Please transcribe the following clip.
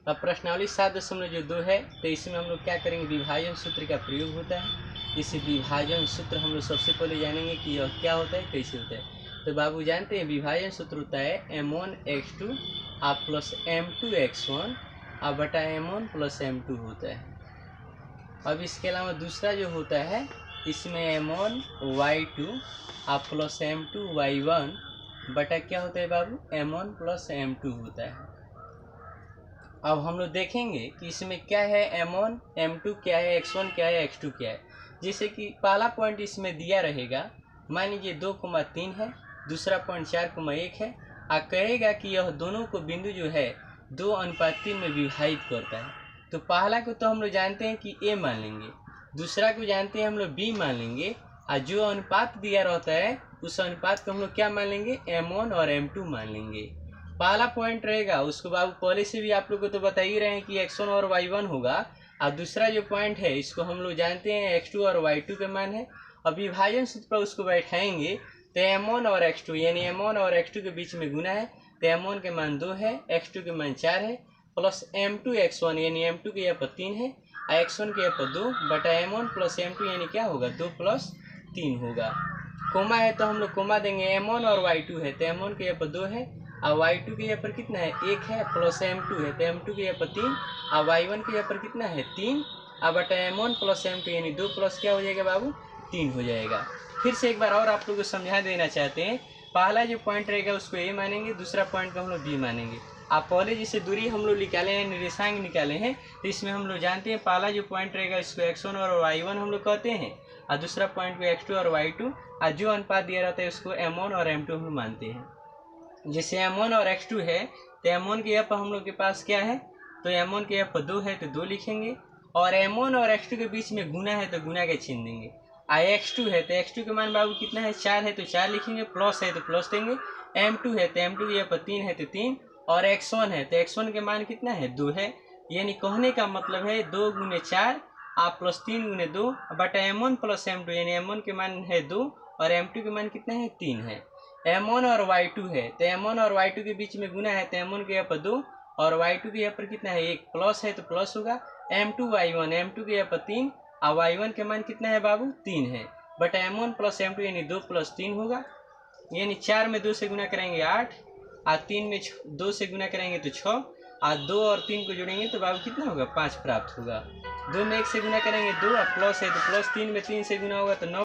अब प्रश्नावली 7.2 है, तो इसमें हम लोग क्या करेंगे, विभाजन सूत्र का प्रयोग होता है। इस विभाजन सूत्र हम लोग सबसे पहले जानेंगे कि यह क्या होता है, कैसे होता है। तो बाबू जानते हैं विभाजन सूत्र होता है m1x2 आप प्लस m2x1 आप बटा m1 प्लस m2 होता है। अब इसके अलावा दूसरा जो होता है, इसमें m1y2 आप प्लस m2y1 बटा क्या होता है बाबू, m1 प्लस m2 होता है। अब हम लोग देखेंगे कि इसमें क्या है, m1 m2 क्या है, x1 क्या है, x2 क्या है। जैसे कि पहला पॉइंट इसमें दिया रहेगा, मान लीजिए 2,3 है, दूसरा पॉइंट 4,1 है। कहेगा कि यह दोनों को बिंदु जो है 2:3 में विभाजित करता है। तो पहला को तो हम लोग जानते हैं कि a मान लेंगे, दूसरा को जानते हैं हम लोग b मान लेंगे, और जो अनुपात दिया रहता है उस अनुपात को हम लोग क्या मान लेंगे, m1 और m2 मान लेंगे। पहला पॉइंट रहेगा उसको बाबू पहले से भी आप लोग को तो बता ही रहे हैं कि x1 और y1 होगा, और दूसरा जो पॉइंट है इसको हम लोग जानते हैं x2 और y2 के मान है। अब विभाजन सूत्र पर उसको बैठाएंगे तो m1 और x2 यानी m1 और x2 के बीच में गुना है, तो m1 के मान 2 है, x2 के मान 4 है, प्लस m2 x1 यानी m2 के यहाँ पर 3 है, और x1 के यहाँ पर 2 बटा m1 प्लस m2 यानी क्या होगा, 2 प्लस 3 होगा। कोमा है तो हम लोग कोमा देंगे, m1 और y2 है तो m1 के यहाँ पर 2 है, और y2 के यहाँ पर कितना है, 1 है, प्लस m2 है तो m2 के यहाँ पर 3, और y1 के यहाँ पर कितना है, 3, और बटा m1 प्लस m2 यानी 2 प्लस क्या हो जाएगा बाबू, 3 हो जाएगा। फिर से एक बार और आप लोग को समझा देना चाहते हैं, पहला जो पॉइंट रहेगा उसको a मानेंगे, दूसरा पॉइंट को हम लोग b मानेंगे। आप पहले जिसे दूरी हम लोग निकाले हैं, निर्देशांक निकाले हैं, तो इसमें हम लोग जानते हैं पहला जो पॉइंट रहेगा इसको x1 और y1 हम लोग कहते हैं, और दूसरा पॉइंट को x2 और y2, और जो अनुपात दिया रहता है उसको m1 और m2 हम लोग मानते हैं। जैसे m1 और x2 है तो m1 के यहाँ पर हम लोग के पास क्या है, तो m1 के यहाँ पर 2 है तो 2 लिखेंगे, और m1 और x2 के बीच में गुना है तो गुना के छीन देंगे। x2 है तो x2 के मान बाबू कितना है, 4 है तो 4 लिखेंगे, प्लस है तो प्लस देंगे, m2 है तो m2 के यहाँ पर 3 है तो 3, और x1 है तो x1 के मान कितना है, 2 है। यानी कहने का मतलब है 2 गुने 4 आप प्लस 3 गुने 2 बटा m1 प्लस m2 यानी m1 के मान है 2 और m2 के मान कितना है, 3 है। m1 और y2 है तो m1 और y2 के बीच में गुना है तो m1 के यहाँ पर 2 और y2 के यहाँ पर कितना है, 1, प्लस है तो प्लस होगा, m2 m2 के यहाँ पर 3 और y1 के मान कितना है बाबू, 3 है, बटा m1 प्लस m2 यानी 2 प्लस 3 होगा। यानी 4 में 2 से गुना करेंगे 8, और 3 में 2 से गुना करेंगे तो 6, और 2 और 3 को जोड़ेंगे तो बाबू कितना होगा, 5 प्राप्त होगा। 2 में 1 से गुना करेंगे 2, और प्लस है तो प्लस, 3 में 3 से गुना होगा तो 9।